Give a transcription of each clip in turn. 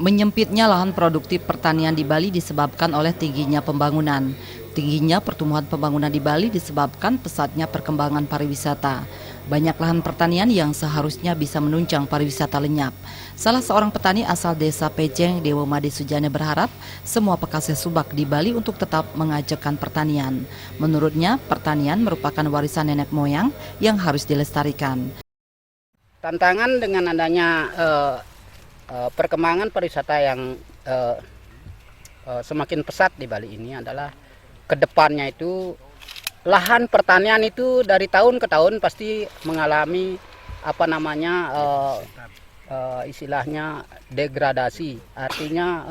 Menyempitnya lahan produktif pertanian di Bali disebabkan oleh tingginya pembangunan. Tingginya pertumbuhan pembangunan di Bali disebabkan pesatnya perkembangan pariwisata. Banyak lahan pertanian yang seharusnya bisa menunjang pariwisata lenyap. Salah seorang petani asal desa Pejeng, Dewa Made Sujana berharap semua pekasih subak di Bali untuk tetap mengajarkan pertanian. Menurutnya, pertanian merupakan warisan nenek moyang yang harus dilestarikan. Tantangan dengan adanya perkembangan pariwisata yang semakin pesat di Bali ini adalah kedepannya itu lahan pertanian itu dari tahun ke tahun pasti mengalami istilahnya degradasi, artinya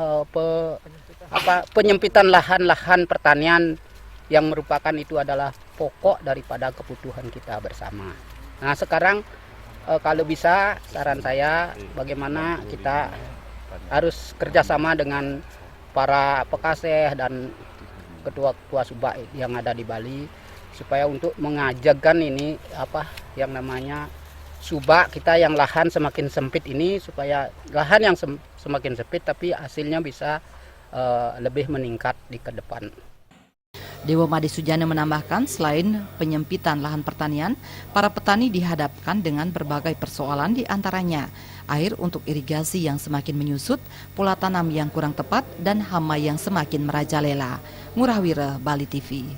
penyempitan lahan-lahan pertanian yang merupakan itu adalah pokok daripada kebutuhan kita bersama. Nah sekarang kalau bisa saran saya bagaimana kita harus kerjasama dengan para pekaseh dan ketua-ketua subak yang ada di Bali supaya untuk mengajarkan ini yang namanya subak kita yang lahan semakin sempit ini, supaya lahan yang semakin sempit tapi hasilnya bisa lebih meningkat di ke depan. Dewa Made Sujana menambahkan, selain penyempitan lahan pertanian, para petani dihadapkan dengan berbagai persoalan, di antaranya air untuk irigasi yang semakin menyusut, pola tanam yang kurang tepat, dan hama yang semakin merajalela. Ngurah Wira, Bali TV.